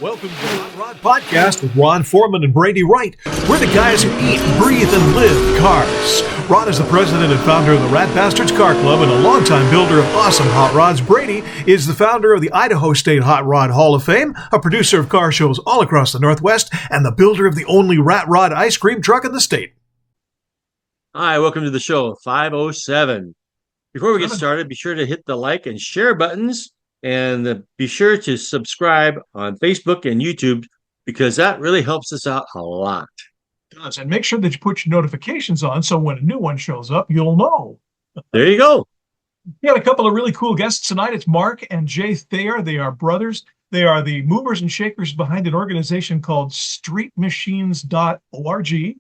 Welcome to the Hot Rod Podcast with Ron Foreman and Brady Wright. We're the guys who eat, breathe, and live cars. Ron is the president and founder of the Rat Bastards Car Club and a longtime builder of awesome hot rods. Brady is the founder of the Idaho State Hot Rod Hall of Fame, a producer of car shows all across the Northwest, and the builder of the only rat rod ice cream truck in the state. Hi, welcome to the show, 507. Before we get started, be sure to hit the like and share buttons, and be sure to subscribe on Facebook and YouTube because that really helps us out a lot. It does. And make sure that you put your notifications on so when a new one shows up, you'll know. There you go. We got a couple of really cool guests tonight. It's Mark and Jay Thayer. They are brothers. They are the movers and shakers behind an organization called streetmachines.org.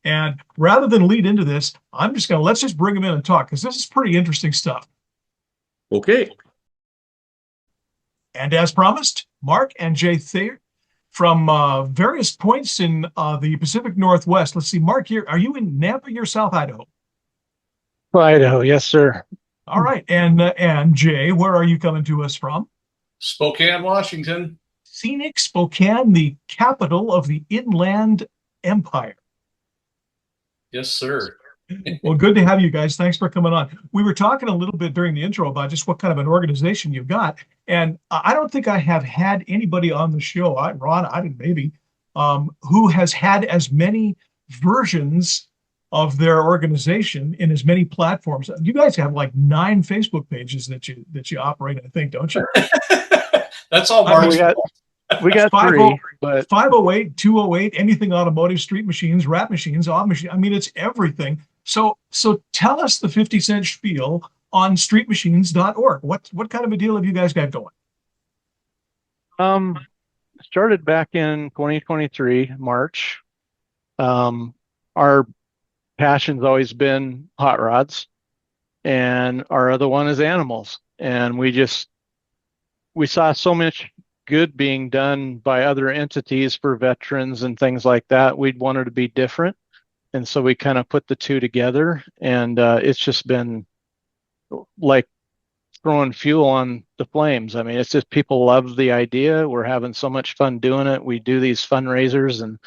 And rather than lead into this, let's just bring them in and talk because this is pretty interesting stuff. Okay. And as promised, Mark and Jay Thayer from various points in the Pacific Northwest. Let's see, Mark, are you in Nampa or South Idaho? Idaho, yes, sir. All right. And Jay, where are you coming to us from? Spokane, Washington. Scenic Spokane, the capital of the Inland Empire. Yes, sir. Well, good to have you guys. Thanks for coming on. We were talking a little bit during the intro about just what kind of an organization you've got. And I don't think I have had anybody on the show, Ron, I didn't maybe, who has had as many versions of their organization in as many platforms. You guys have like 9 Facebook pages that you operate, I think, don't you? That's all Mark's we got 3, but 508, 208, anything automotive, street machines, rat machines, odd machine. I mean, it's everything. So tell us the 50-cent spiel on streetmachines.org. What kind of a deal have you guys got going? Started back in 2023, March. Our passion's always been hot rods, and our other one is animals. And we saw so much good being done by other entities for veterans and things like that. We'd wanted to be different. And so we kind of put the two together, and it's just been like throwing fuel on the flames. I mean, it's just people love the idea. We're having so much fun doing it. We do these fundraisers, and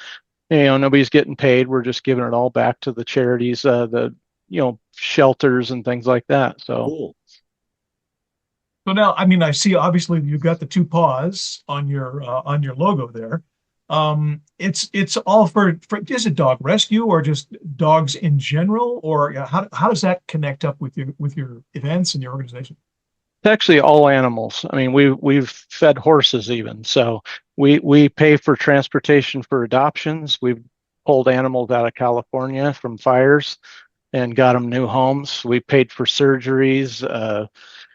nobody's getting paid. We're just giving it all back to the charities, the shelters and things like that. So Cool. So now, I mean, I see obviously you've got the 2 paws on your logo there. It's all for is it dog rescue or just dogs in general, or how does that connect up with your events and your organization? it's actually all animals. I mean, we've fed horses even. So we pay for transportation for adoptions. We've pulled animals out of California from fires and got them new homes. We paid for surgeries.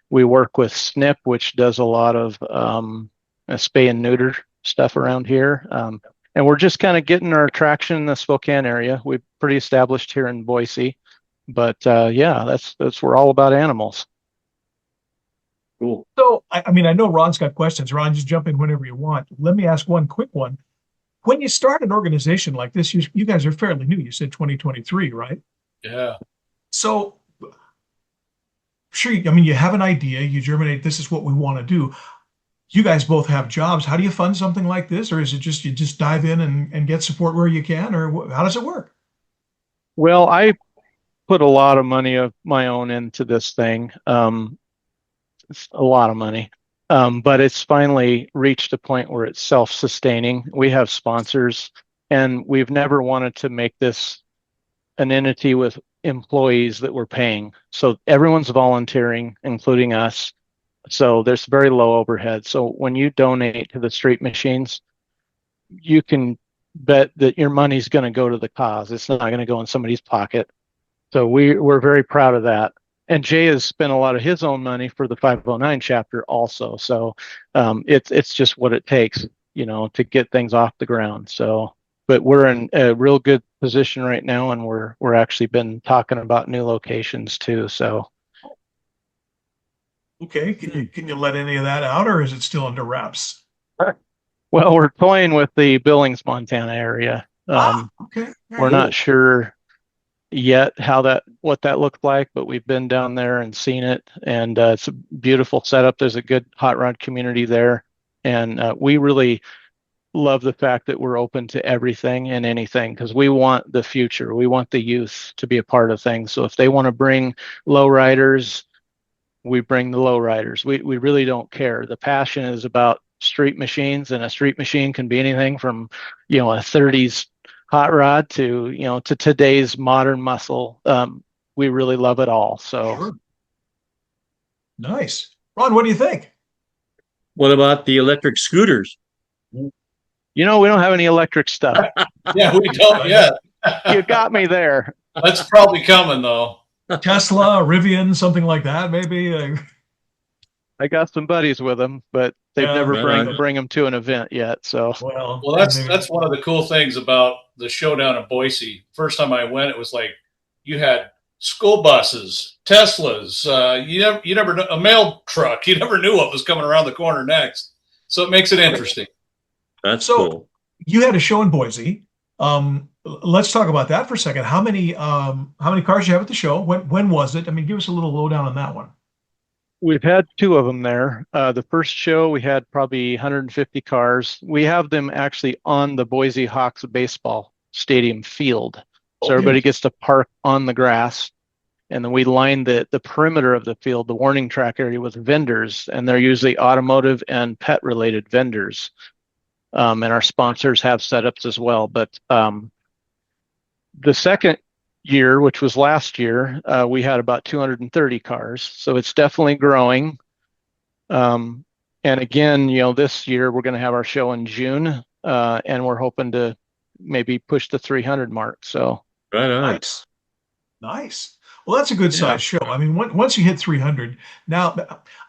We work with SNP, which does a lot of spay and neuter stuff around here. And we're just kind of getting our traction in the Spokane area. We're pretty established here in Boise. But we're all about animals. Cool. So, I mean, I know Ron's got questions. Ron, just jump in whenever you want. Let me ask one quick one. When you start an organization like this, you guys are fairly new. You said 2023, right? Yeah. So, sure, I mean, you have an idea, you germinate, this is what we want to do. You guys both have jobs. How do you fund something like this? Or is it just you just dive in and get support where you can? Or how does it work? Well, I put a lot of money of my own into this thing. It's a lot of money. But it's finally reached a point where it's self-sustaining. We have sponsors, and we've never wanted to make this an entity with employees that we're paying. So everyone's volunteering, including us. So there's very low overhead. So when you donate to the Street Machines, you can bet that your money's going to go to the cause. It's not going to go in somebody's pocket. So we're very proud of that. And Jay has spent a lot of his own money for the 509 chapter also. So it's just what it takes, to get things off the ground. So, but we're in a real good position right now, and we're actually been talking about new locations too. So. Okay, can you let any of that out, or is it still under wraps? Well, we're toying with the Billings, Montana area. Okay. We're not sure yet what that looked like, but we've been down there and seen it, and it's a beautiful setup. There's a good hot rod community there, and we really love the fact that we're open to everything and anything because we want the future. We want the youth to be a part of things. So if they want to bring lowriders, we bring the lowriders. We really don't care. The passion is about street machines, and a street machine can be anything from, a 30s hot rod to today's modern muscle. We really love it all. So Sure. Nice. Ron, what do you think? What about the electric scooters? we don't have any electric stuff. Yeah, we don't yet. You got me there. That's probably coming though. Tesla, Rivian, something like that, maybe. I got some buddies with them, but they've Yeah, never right bring them to an event yet. So Well, Well, that's one of the cool things about the show down in Boise. First time I went, it was like you had school buses, Teslas. You never a mail truck. You never knew what was coming around the corner next. So it makes it interesting. That's So- cool. you had a show in Boise. Let's talk about that for a second. How many cars you have at the show? When was it? I mean, give us a little lowdown on that one. we've had two of them there. The first show, we had probably 150 cars. We have them actually on the Boise Hawks baseball stadium field. So everybody gets to park on the grass. And then we line the perimeter of the field, the warning track area, with vendors. And they're usually automotive and pet related vendors. And our sponsors have setups as well. But the second year, which was last year, we had about 230 cars. So it's definitely growing. And again, this year we're going to have our show in June, and we're hoping to maybe push the 300 mark. So Right on. Nice. Well, that's a good size show. I mean, once you hit 300, now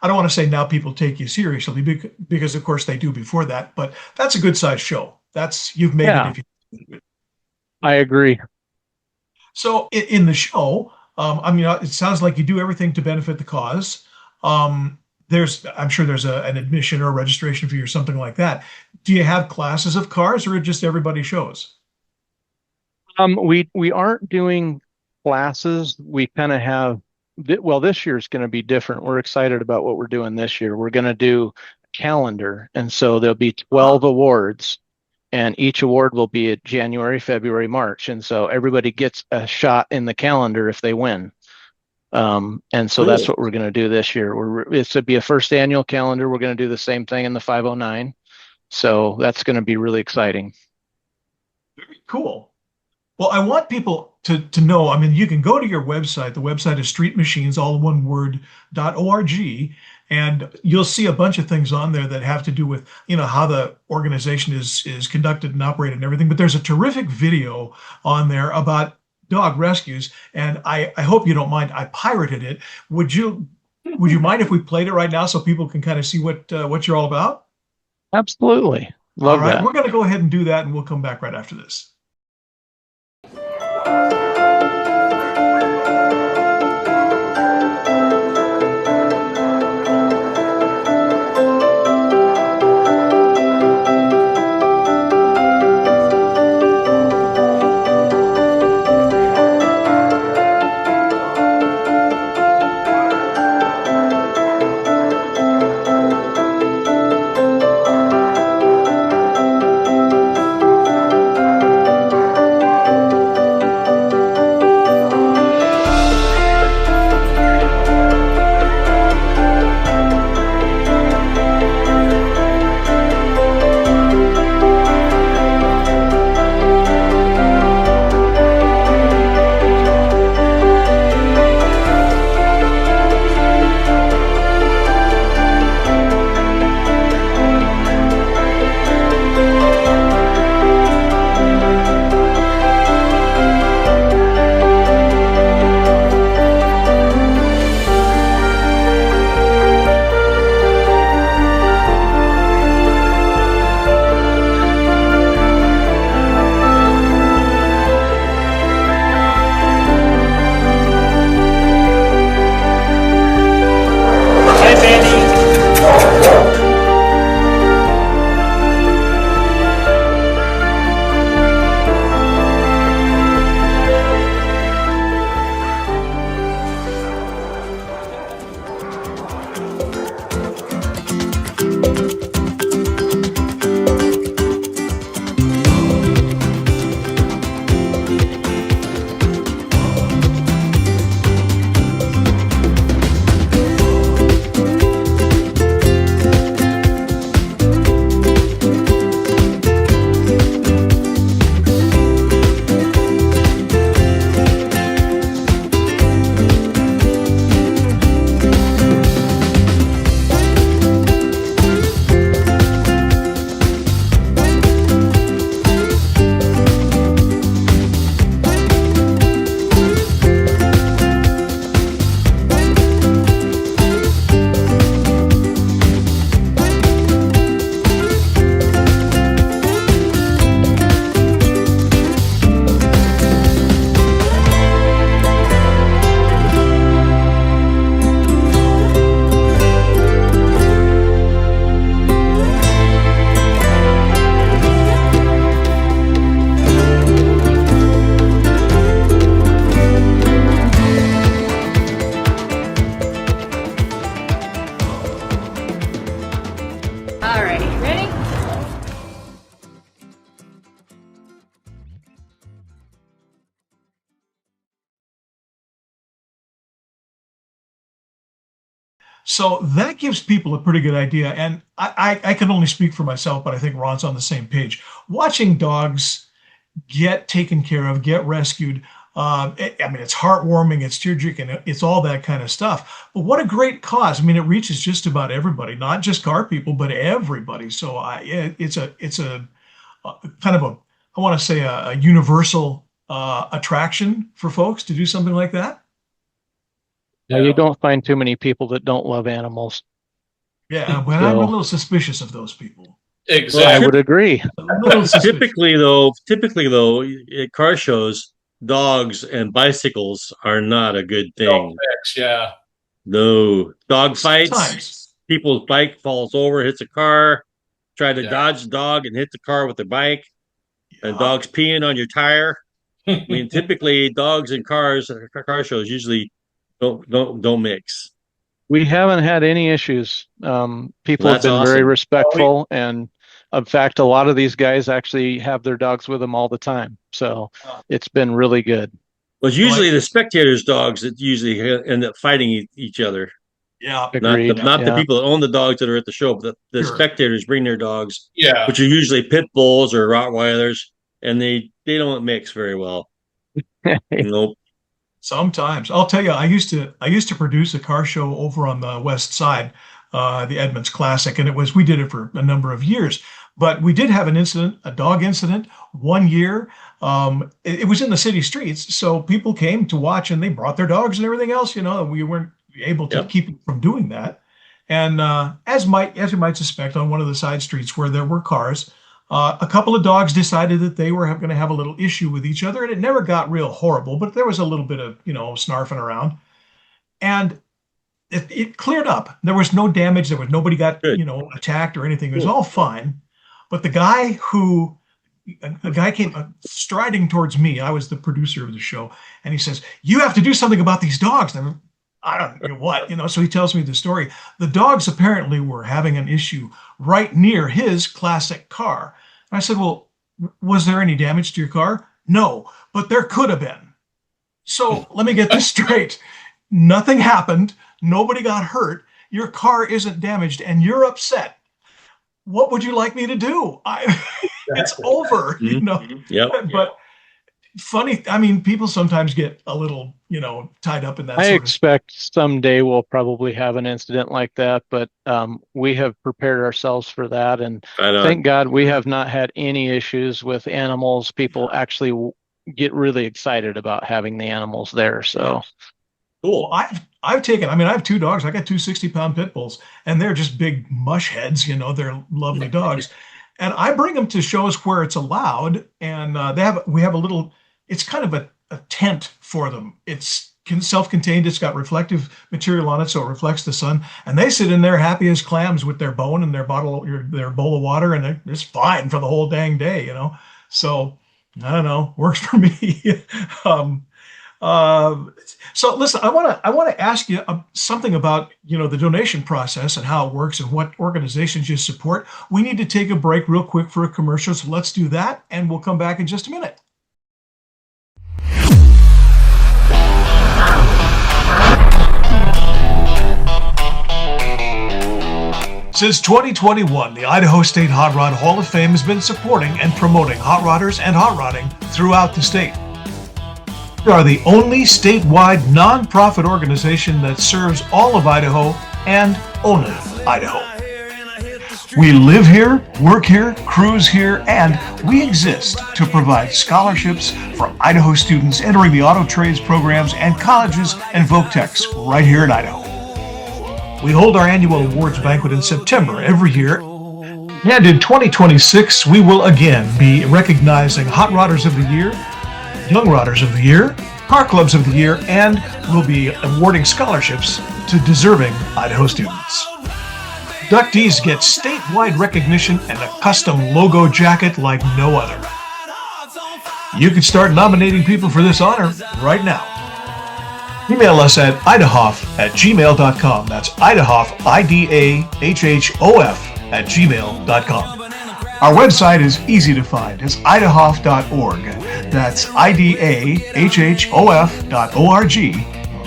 I don't want to say now people take you seriously because of course they do before that, but that's a good size show. You've made it if you. I agree. So in the show, it sounds like you do everything to benefit the cause. I'm sure there's an admission or a registration fee or something like that. Do you have classes of cars, or just everybody shows? We aren't doing classes. We kind of have, this year is going to be different. We're excited about what we're doing this year. We're going to do a calendar. And so there'll be 12 awards, and each award will be at January, February, March. And so everybody gets a shot in the calendar if they win. And so that's what we're going to do this year. It's to be a first annual calendar. We're going to do the same thing in the 509. So that's going to be really exciting. Very cool. Well, I want people to know, I mean, you can go to your website. The website is streetmachines, all one word, .org, and you'll see a bunch of things on there that have to do with, how the organization is conducted and operated and everything. But there's a terrific video on there about dog rescues, and I hope you don't mind. I pirated it. Would you mind if we played it right now so people can kind of see what you're all about? Absolutely. Love all right, that. we're going to go ahead and do that, and we'll come back right after this. Alrighty, ready? So that gives people a pretty good idea. And I can only speak for myself, but I think Ron's on the same page. Watching dogs get taken care of, get rescued. I mean, it's heartwarming, it's tear-jerking, it's all that kind of stuff. But what a great cause! I mean, it reaches just about everybody, not just car people, but everybody. So it's a kind of a, I want to say a universal attraction for folks to do something like that. Yeah, you don't find too many people that don't love animals. Yeah, but I'm a little suspicious of those people. Exactly. I would agree. Typically, though, at car shows, dogs and bicycles are not a good thing. Yeah. No. Dog fights, Sometimes. people's bike falls over, hits a car, try to dodge the dog and hit the car with their bike, and dog's peeing on your tire. I mean, typically, dogs and cars at car shows usually don't mix. We haven't had any issues. People have been very respectful, and in fact, a lot of these guys actually have their dogs with them all the time. So it's been really good. Well, it's usually the spectators' dogs that usually end up fighting each other. Yeah, agreed. Not the people that own the dogs that are at the show, but the spectators bring their dogs, which are usually pit bulls or Rottweilers, and they don't mix very well. Nope. Sometimes. I'll tell you, I used to produce a car show over on the west side, the Edmonds Classic, and we did it for a number of years. But we did have an incident, a dog incident, one year. It was in the city streets, so people came to watch, and they brought their dogs and everything else. You know, we weren't able to keep them from doing that. And as you might suspect, on one of the side streets where there were cars, a couple of dogs decided that they were going to have a little issue with each other, and it never got real horrible, but there was a little bit of, snarfing around, and it cleared up. There was no damage. There was nobody got, attacked or anything. It was all fine. But a guy came striding towards me. I was the producer of the show, and he says, "You have to do something about these dogs." And I don't know what, so he tells me the story. The dogs apparently were having an issue right near his classic car. And I said, "Well, was there any damage to your car?" "No, but there could have been." So let me get this straight. Nothing happened. Nobody got hurt. Your car isn't damaged, and you're upset. What would you like me to do? It's over, Yep. But funny, I mean, people sometimes get a little, tied up in that. I expect someday we'll probably have an incident like that, but we have prepared ourselves for that. And thank God we have not had any issues with animals. People actually get really excited about having the animals there. So cool. I have two dogs. I got two 60-pound pit bulls, and they're just big mush heads. They're lovely dogs. And I bring them to shows where it's allowed, and we have a little, it's kind of a tent for them. It's self-contained. It's got reflective material on it, so it reflects the sun. And they sit in there happy as clams with their bone and their bowl of water, and it's fine for the whole dang day, So I don't know, works for me. So listen, I want to ask you something about, the donation process and how it works and what organizations you support. We need to take a break real quick for a commercial. So let's do that. And we'll come back in just a minute. Since 2021, the Idaho State Hot Rod Hall of Fame has been supporting and promoting hot rodders and hot rodding throughout the state. We are the only statewide nonprofit organization that serves all of Idaho and only Idaho. We live here, work here, cruise here, and we exist to provide scholarships for Idaho students entering the auto trades programs and colleges and Voctechs right here in Idaho. We hold our annual awards banquet in September every year, and in 2026 we will again be recognizing Hot Rodders of the Year, Young Rodders of the Year, Car Clubs of the Year, and we'll be awarding scholarships to deserving Idaho students. Inductees get statewide recognition and a custom logo jacket like no other. You can start nominating people for this honor right now. Email us at idahoff@gmail.com. That's idahoff, IDAHHOF, idahof@gmail.com. Our website is easy to find. It's idahof.org. That's IDAHHOF.org.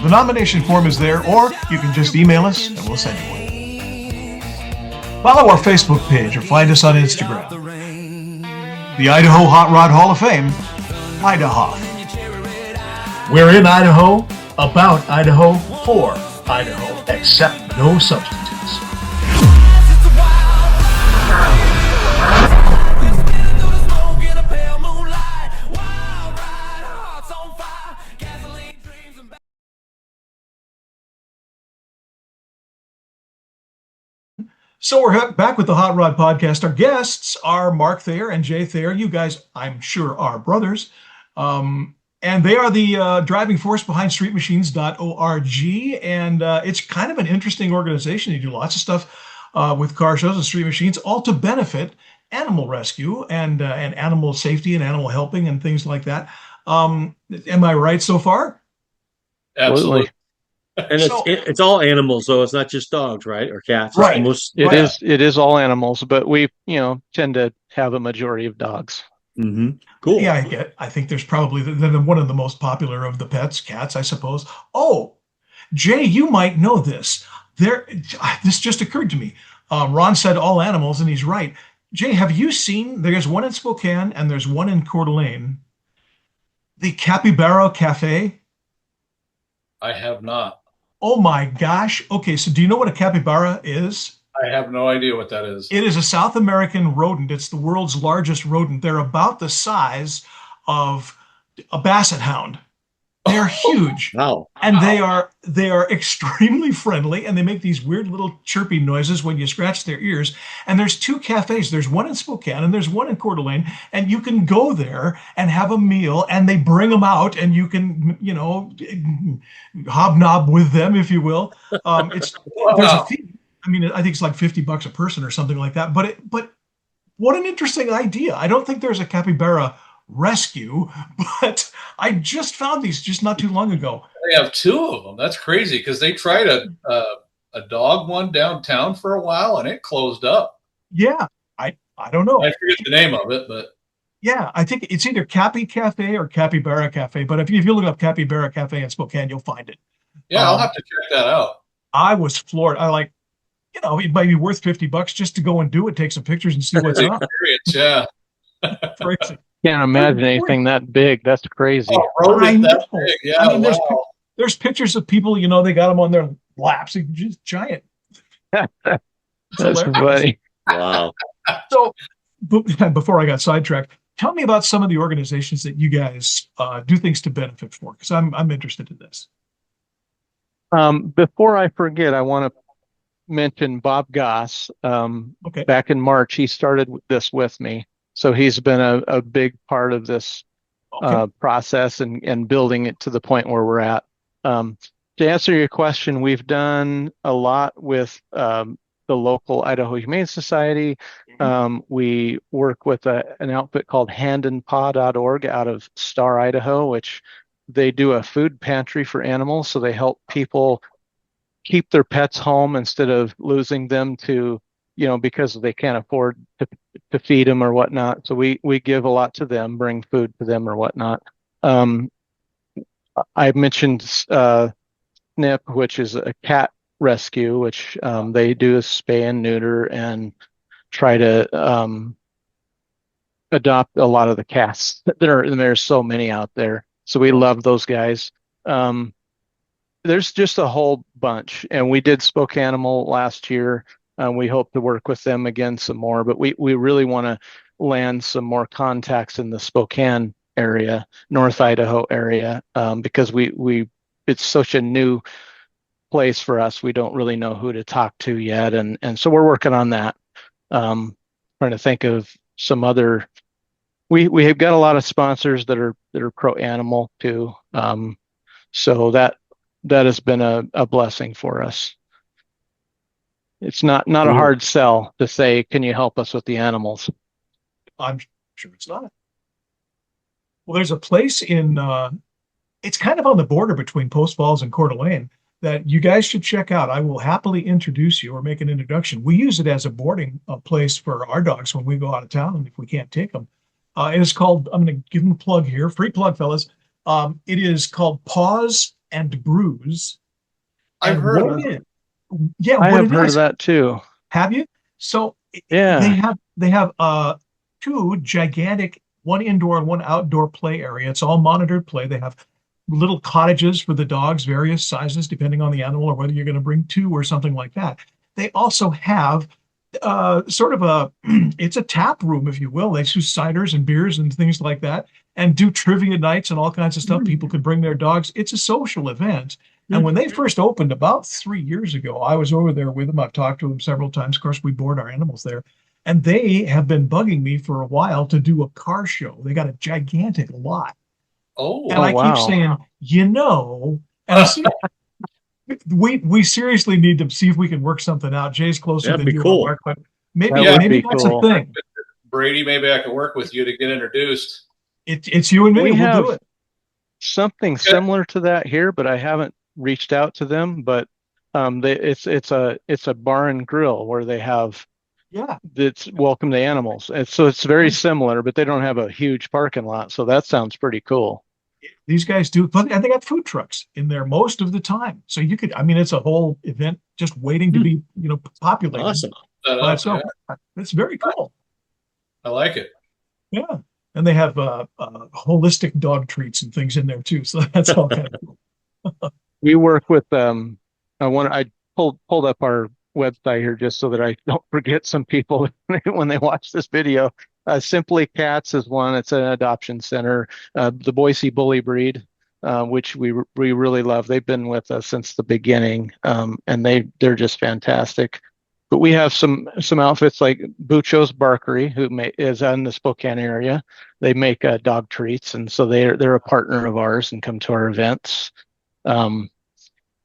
The nomination form is there, or you can just email us and we'll send you one. Follow our Facebook page or find us on Instagram. The Idaho Hot Rod Hall of Fame, Idahof. We're in Idaho, about Idaho, for Idaho, except no substitutes. So we're back with the Hot Rod Podcast. Our guests are Mark Thayer and Jay Thayer. You guys, I'm sure, are brothers. And they are the driving force behind streetmachines.org. And it's kind of an interesting organization. They do lots of stuff with car shows and street machines, all to benefit animal rescue and animal safety and animal helping and things like that. Am I right so far? Absolutely. And it's all animals, so it's not just dogs, right? Or cats. Right. It is all animals, but we, tend to have a majority of dogs. Mm-hmm. Cool. Yeah, I think there's probably one of the most popular of the pets, cats, I suppose. Oh, Jay, you might know this. This just occurred to me. Ron said all animals, and he's right. Jay, have you seen, there's one in Spokane and there's one in Coeur d'Alene, the Capybara Cafe? I have not. Oh my gosh. Okay, so do you know what a capybara is? I have no idea what that is. It is a South American rodent. It's the world's largest rodent. They're about the size of a basset hound. They're huge. Wow. And they are extremely friendly, and they make these weird little chirpy noises when you scratch their ears. And there's two cafes. There's one in Spokane and there's one in Coeur d'Alene, and you can go there and have a meal, and they bring them out, and you can, hobnob with them, if you will. There's a fee. I mean, I think it's like $50 a person or something like that. But what an interesting idea. I don't think there's a capybara rescue, but I just found these just not too long ago. They have two of them. That's crazy, because they tried a dog one downtown for a while and it closed up. Yeah, I don't know. I forget the name of it, but yeah, I think it's either Cappy Cafe or Capybara Cafe. But if you look up Capybara Cafe in Spokane, you'll find it. Yeah, I'll have to check that out. I was floored. It might be worth $50 just to go and do it, take some pictures and see what's up. Yeah. Crazy. Can't imagine anything that big. That's crazy. Oh, rodent that big. Yeah, wow. There's pictures of people, they got them on their laps. It's just giant. That's funny. Wow. So before I got sidetracked, tell me about some of the organizations that you guys do things to benefit for, because I'm interested in this. Before I forget, I want to mention Bob Goss. Okay. Back in March, he started this with me. So he's been a big part of this process and building it to the point where we're at. To answer your question, we've done a lot with the local Idaho Humane Society. We work with an outfit called handandpaw.org out of Star, Idaho, which they do a food pantry for animals. So they help people keep their pets home instead of losing them to, because they can't afford to feed them or whatnot. So we give a lot to them, bring food to them or whatnot. I mentioned SNP, which is a cat rescue, which they do is spay and neuter and try to adopt a lot of the cats. There's so many out there. So we love those guys. There's just a whole bunch. And we did Spokanimal last year. We hope to work with them again some more, but we really want to land some more contacts in the Spokane area, North Idaho area, because it's such a new place for us. We don't really know who to talk to yet, and so we're working on that. Trying to think of some other. We have got a lot of sponsors that are pro animal too, so that has been a blessing for us. It's not a hard sell to say, can you help us with the animals? I'm sure it's not. Well, there's a place in, it's kind of on the border between Post Falls and Coeur d'Alene that you guys should check out. I will happily introduce you or make an introduction. We use it as a boarding place for our dogs when we go out of town if we can't take them. It is called, I'm going to give them a plug here, free plug, fellas. It is called Paws and Brews. I've And heard what of it it. is, yeah, I what have it heard is, of that too. have you? So Yeah. they have two gigantic, one indoor and one outdoor play area. It's all monitored play. They have little cottages for the dogs, various sizes depending on the animal or whether you're going to bring two or something like that. They also have sort of a it's a tap room, if you will. They do ciders and beers and things like that, and do trivia nights and all kinds of stuff. People could bring their dogs. It's a social event. And when they first opened about 3 years ago, I was over there with them. I've talked to them several times. Of course, we board our animals there. And they have been bugging me for a while to do a car show. They got a gigantic lot. Oh, And I keep wow. saying, and I see we seriously need to see if we can work something out. Jay's closer That'd than be you cool. are, Mark, but maybe That would maybe be that's cool. a thing. Brady, maybe I could work with you to get introduced. It's you and me. We We'll have do it. something similar to that here, but I haven't reached out to them. But it's a bar and grill where they have Yeah. it's welcome to animals. And so it's very similar, but they don't have a huge parking lot. So that sounds pretty cool. These guys do, but and they got food trucks in there most of the time. So you could, I mean, it's a whole event just waiting to be, populated. Awesome. By itself. It's very cool. I like it. Yeah. And they have holistic dog treats and things in there too. So that's all kind of cool. We work with I pulled up our website here just so that I don't forget some people when they watch this video. Simply Cats is one. It's an adoption center. The Boise Bully Breed, which we really love. They've been with us since the beginning, and they're just fantastic. But we have some outfits like Bucho's Barkery, who is in the Spokane area. They make dog treats, and so they're a partner of ours and come to our events.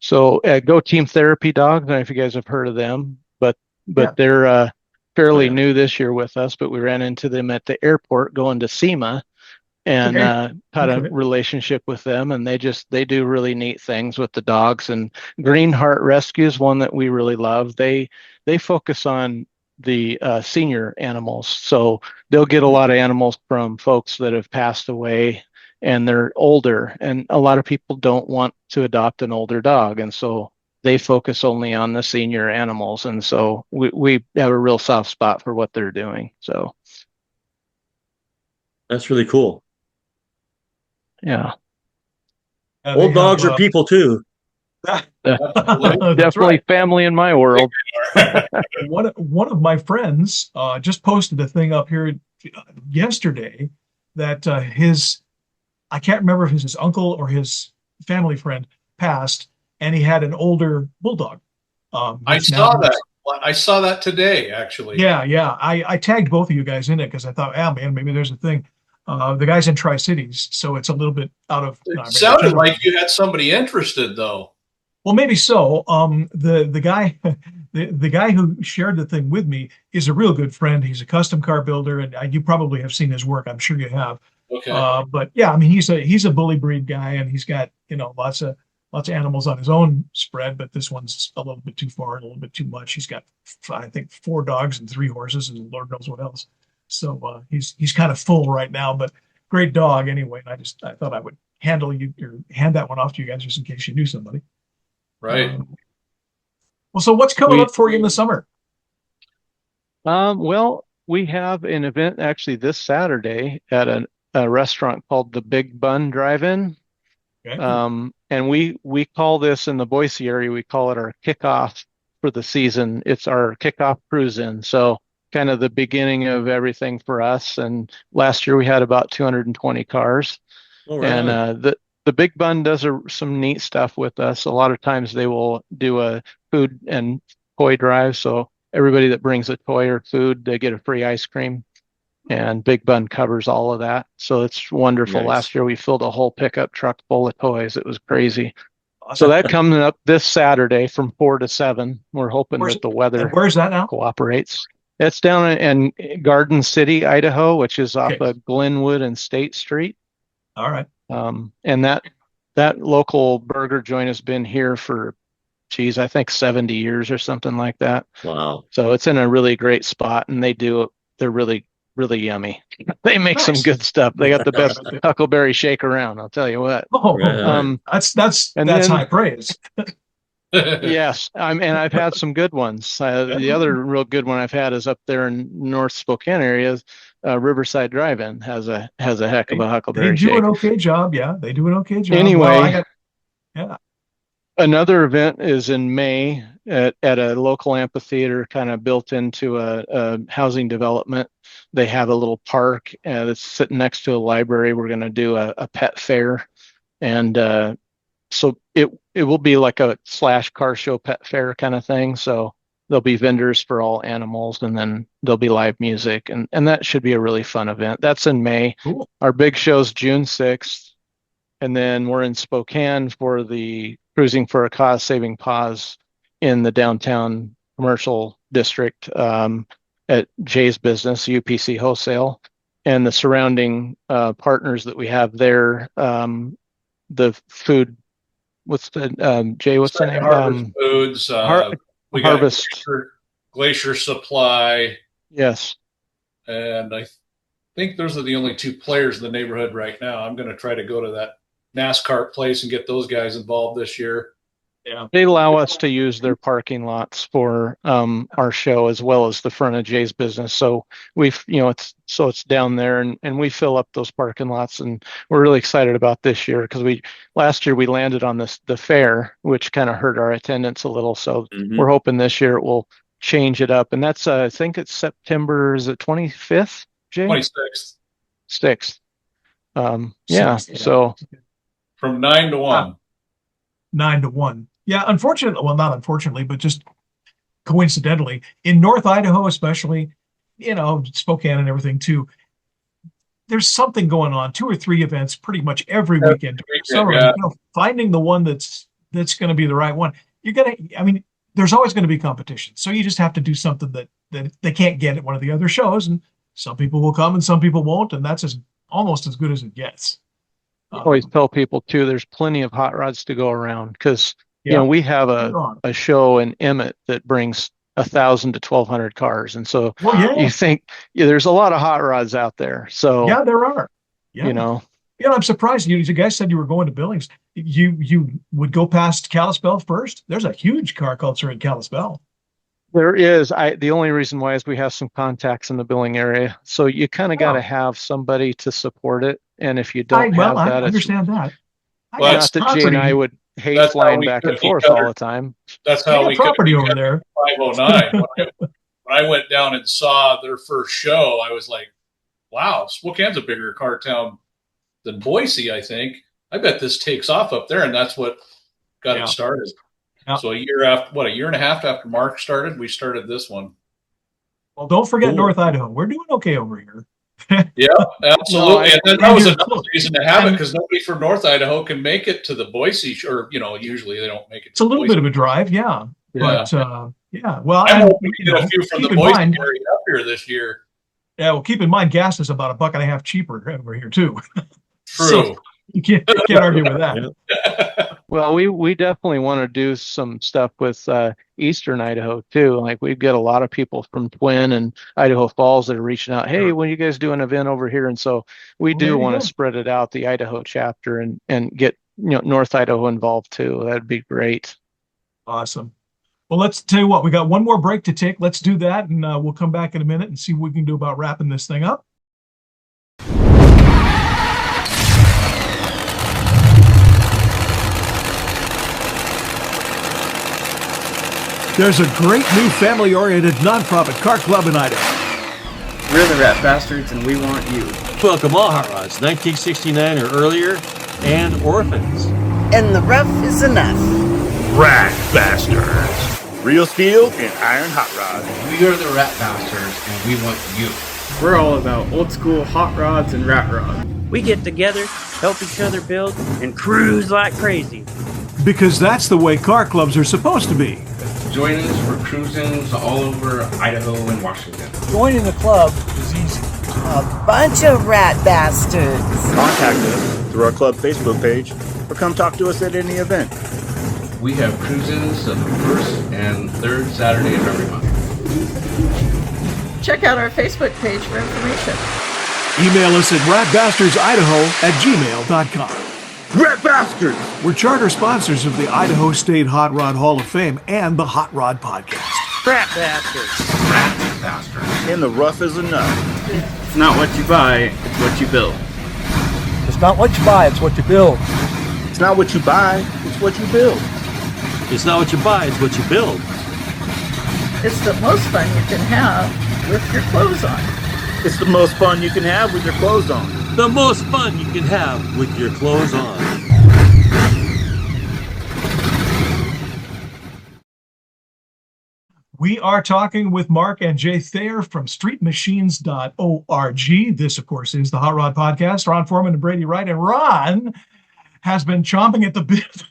So Go Team Therapy Dogs, I don't know if you guys have heard of them, but Yeah. they're fairly Yeah. new this year with us, but we ran into them at the airport going to SEMA and Okay. had a Okay. relationship with them, and they do really neat things with the dogs. And Green Heart Rescue is one that we really love. They focus on the senior animals, so they'll get a lot of animals from folks that have passed away and they're older, and a lot of people don't want to adopt an older dog, and so they focus only on the senior animals, and so we have a real soft spot for what they're doing. So That's really cool. yeah. Old dogs are people too. Absolutely. That's Definitely right. family in my world. One of my friends just posted a thing up here yesterday that I can't remember if it was his uncle or his family friend passed, and he had an older bulldog. I which saw now- that. I saw that today, actually. Yeah. I tagged both of you guys in it because I thought, man, maybe there's a thing. The guy's in Tri-Cities, so it's a little bit out of. It sounded like you had somebody interested, though. Well, maybe so. The guy, the guy who shared the thing with me is a real good friend. He's a custom car builder, and you probably have seen his work. I'm sure you have. Okay. But yeah, I mean, he's a bully breed guy, and he's got lots of animals on his own spread. But this one's a little bit too far, and a little bit too much. He's got, I think, 4 dogs and 3 horses, and Lord knows what else. So he's kind of full right now, but great dog anyway. And I thought I would hand that one off to you guys just in case you knew somebody. Right. Well, so what's coming up for you in the summer? Well, we have an event actually this Saturday at a restaurant called the Big Bun Drive-In. Okay. And we call this in the Boise area, we call it our kickoff for the season. It's our kickoff cruise in. So kind of the beginning of everything for us. And last year we had about 220 cars. All right. And the Big Bun does some neat stuff with us. A lot of times they will do a food and toy drive. So everybody that brings a toy or food, they get a free ice cream. And Big Bun covers all of that. So it's wonderful. Nice. Last year we filled a whole pickup truck full of toys. It was crazy. So that comes up this Saturday from 4 to 7. We're hoping that the weather Where's that now? cooperates. It's down in Garden City, Idaho, which is off Okay. of Glenwood and State Street. All right. And that local burger joint has been here for geez, I think 70 years or something like that. Wow. So it's in a really great spot, and they're really, really yummy. They make some Nice. good stuff. They got the best huckleberry shake around, I'll tell you what. Oh, Right on. that's and then- high praise. Yes, and I've had some good ones. The other real good one I've had is up there in North Spokane area. Riverside Drive-In has a heck of a They huckleberry do shake. an okay job. Yeah, they do an okay job. Anyway, Well, yeah. Another event is in May at a local amphitheater, kind of built into a housing development. They have a little park that's sitting next to a library. We're going to do a pet fair, and so it will be like a / car show pet fair kind of thing. So there'll be vendors for all animals, and then there'll be live music, and that should be a really fun event. That's in May. Cool. Our big show's June 6th, and then we're in Spokane for the Cruising for a Cause Saving Paws in the downtown commercial district at Jay's Business, UPC Wholesale, and the surrounding partners that we have there. The food, what's the Jay? What's the name? Harvest Foods. We got Harvest. Glacier Supply. Yes. And I think those are the only two players in the neighborhood right now. I'm going to try to go to that NASCAR place and get those guys involved this year. Yeah. They allow us to use their parking lots for our show as well as the front of Jay's Business. So it's down there, and we fill up those parking lots, and we're really excited about this year because last year we landed on the fair, which kind of hurt our attendance a little. So we're hoping this year it will change it up, and that's I think it's September, is it 25th, Jay? 26th. 6th. Yeah. Sixth, yeah. So From 9 to 1. 9 to 1. Yeah, unfortunately, well, not unfortunately, but just coincidentally, in North Idaho, especially, Spokane and everything too, there's something going on, 2 or 3 events pretty much every weekend. So, finding the one that's going to be the right one, there's always going to be competition. So you just have to do something that they can't get at one of the other shows, and some people will come and some people won't, and that's almost as good as it gets. I always tell people too, there's plenty of hot rods to go around because we have a show in Emmett that brings 1,000 to 1,200 cars, and so you think there's a lot of hot rods out there. So yeah, there are. Yeah. I'm surprised you guys said you were going to Billings. You would go past Kalispell first. There's a huge car culture in Kalispell. There is. The only reason why is we have some contacts in the Billing area, so you kind of got to have somebody to support it. And if you don't have that, I understand that. Well, not that Jay and I would hate flying back and forth all the time. That's how we property over there. 509. When I went down and saw their first show, I was like, "Wow, Spokane's a bigger car town than Boise." I think. I bet this takes off up there, and that's what got it started. Yeah. So a year and a half after Mark started, we started this one. Well, don't forget North Idaho. We're doing okay over here. Yeah, absolutely. And then that was another reason to have it, because nobody from North Idaho can make it to the Boise, or usually they don't make it. It's a little bit of a drive, yeah. But well, I'm hoping we get a few from the Boise area up here this year. Yeah, well, keep in mind, gas is about $1.50 cheaper over here too. True. So you can't argue with that. Well, we definitely want to do some stuff with Eastern Idaho too. Like we've got a lot of people from Twin and Idaho Falls that are reaching out. Hey, when you guys do an event over here? And so we do want to spread it out, the Idaho chapter, and get North Idaho involved too. That'd be great. Awesome. Well, let's tell you what. We got one more break to take. Let's do that, and we'll come back in a minute and see what we can do about wrapping this thing up. There's a great new family-oriented nonprofit car club in Idaho. We're the Rat Bastards, and we want you. Welcome all hot rods, 1969 or earlier, and orphans. And the rough is enough. Rat Bastards. Real steel and iron hot rods. We are the Rat Bastards, and we want you. We're all about old school hot rods and rat rods. We get together, help each other build, and cruise like crazy. Because that's the way car clubs are supposed to be. Join us for cruisings all over Idaho and Washington. Joining the club is easy. A bunch of rat bastards. Contact us through our club Facebook page or come talk to us at any event. We have cruise-ins of the first and third Saturday of every month. Check out our Facebook page for information. Email us at ratbastardsidaho@gmail.com. Rat Bastards! We're charter sponsors of the Idaho State Hot Rod Hall of Fame and the Hot Rod Podcast. Rat bastards. Rat Bastard. In the rough is enough. It's not what you buy, it's what you build. It's not what you buy, it's what you build. It's not what you buy, it's what you build. It's not what you buy, it's what you build. It's the most fun you can have with your clothes on. It's the most fun you can have with your clothes on. The most fun you can have with your clothes on. We are talking with Mark and Jay Thayer from streetmachines.org. This, of course, is the Hot Rod Podcast. Ron Foreman and Brady Wright. And Ron has been chomping at the bit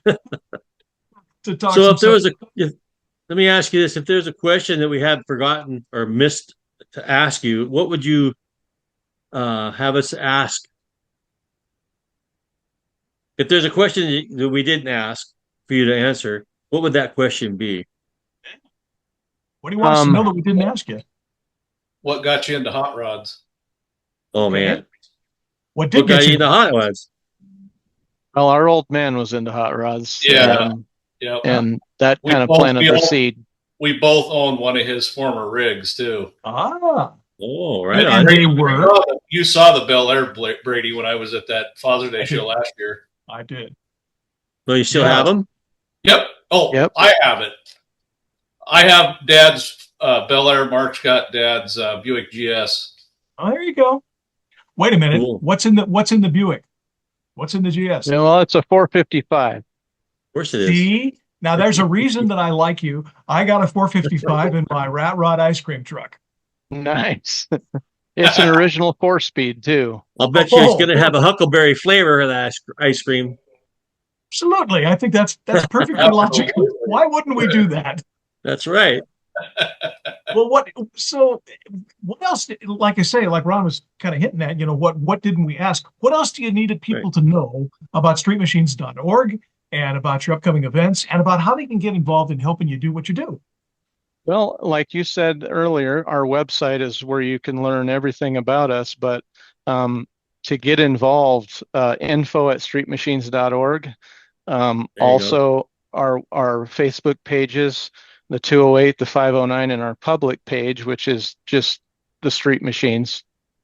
to talk. So let me ask you this. If there's a question that we had forgotten or missed to ask you, what would you have us ask? If there's a question that we didn't ask for you to answer, what would that question be? What do you want us to know that we didn't ask you? What got you into hot rods? Oh, man. What did got get you you into hot rods? Well, our old man was into hot rods. Yeah. And that kind of planted the seed. We both owned one of his former rigs, too. Ah. Oh, right And on. they were. You saw the Bel Air, Brady, when I was at that Father's Day show last year. I did. Well, you still have them? Yep. Oh, Yep. I have it. I have Dad's Bel Air. Mark's got Dad's Buick GS. Oh, there you go. Wait a minute. Cool. What's in the Buick? What's in the GS? Yeah, well, it's a 455. Of course it is. See? Now, there's a reason that I like you. I got a 455 in my Rat Rod ice cream truck. Nice. It's an original 4-speed, too. I'll bet you it's going to have a huckleberry flavor of that ice cream. Absolutely. I think that's perfectly logical. Why wouldn't we do that? That's right. Well, what else, like I say, like Ron was kind of hinting at, what didn't we ask? What else do you needed people to know about streetmachines.org and about your upcoming events and about how they can get involved in helping you do what you do? Well, like you said earlier, our website is where you can learn everything about us, but to get involved, info@streetmachines.org. Also, our Facebook pages, the 208, the 509, and our public page, which is just the Street Machines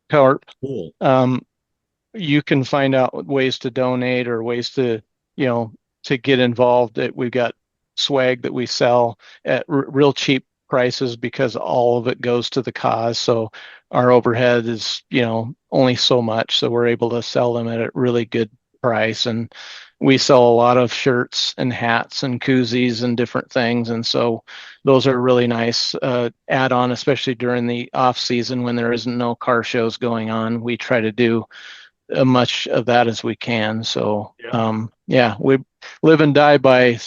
Corp. Cool. You can find out ways to donate or ways to, to get involved. We've got swag that we sell at real cheap prices because all of it goes to the cause. So our overhead is, only so much. So we're able to sell them at a really good price. And we sell a lot of shirts and hats and koozies and different things. And so those are really nice add-on, especially during the off season when there isn't no car shows going on. We try to do as much of that as we can. So we live and die by,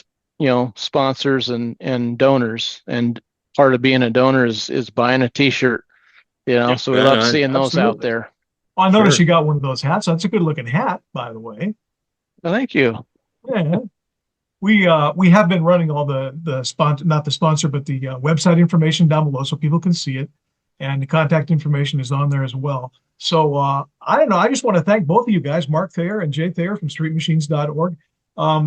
sponsors and donors. And part of being a donor is buying a t-shirt, so we love seeing those out there. Well, I noticed you got one of those hats. That's a good looking hat, by the way. Well, thank you. Yeah. We have been running all the sponsor, not the sponsor, but the website information down below so people can see it. And the contact information is on there as well. So I don't know. I just want to thank both of you guys, Mark Thayer and Jay Thayer from streetmachines.org.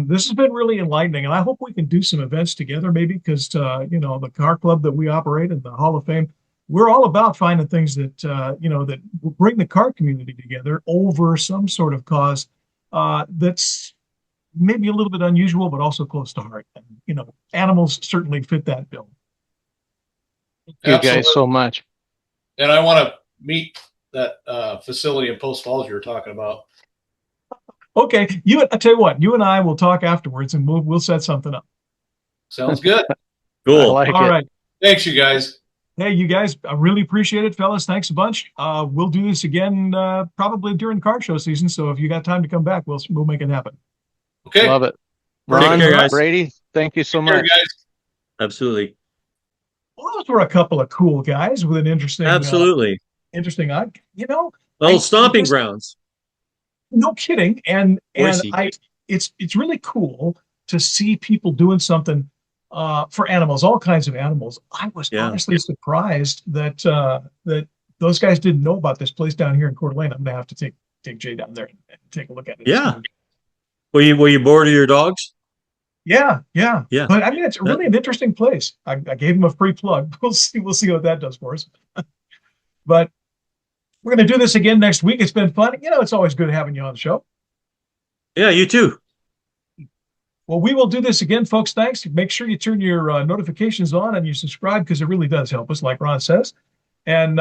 This has been really enlightening, and I hope we can do some events together maybe because, the car club that we operate in the Hall of Fame, we're all about finding things that, that will bring the car community together over some sort of cause that's maybe a little bit unusual, but also close to heart. And, animals certainly fit that bill. Thank you guys so much. And I want to meet that facility in Post Falls you were talking about. Okay, I tell you what, you and I will talk afterwards, and we'll set something up. Sounds good. Cool. All right. Thanks, you guys. Hey, you guys, I really appreciate it, fellas. Thanks a bunch. We'll do this again probably during car show season. So if you got time to come back, we'll make it happen. Okay. Love it. Take Ron, care, guys. Brady, thank you so much. Guys. Absolutely. Well, those were a couple of cool guys with an interesting, interesting. Stomping grounds. No kidding, and Boise. it's really cool to see people doing something for animals, all kinds of animals. I was honestly surprised that that those guys didn't know about this place down here in Coeur d'Alene. I'm gonna have to take Jay down there and take a look at it. Yeah. Were you bored of your dogs? Yeah. But I mean, it's That- really an interesting place. I gave him a free plug. We'll see what that does for us. But we're going to do this again next week. It's been fun. It's always good having you on the show. Yeah, you too. Well, we will do this again, folks. Thanks. Make sure you turn your notifications on and you subscribe because it really does help us, like Ron says. And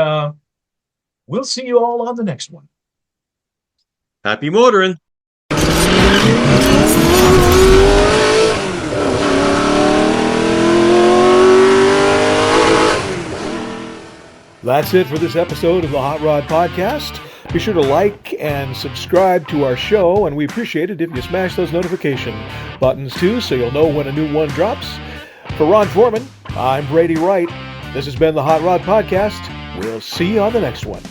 we'll see you all on the next one. Happy motoring. That's it for this episode of the Hot Rod Podcast. Be sure to like and subscribe to our show, and we appreciate it if you smash those notification buttons too, so you'll know when a new one drops. For Ron Foreman, I'm Brady Wright. This has been the Hot Rod Podcast. We'll see you on the next one.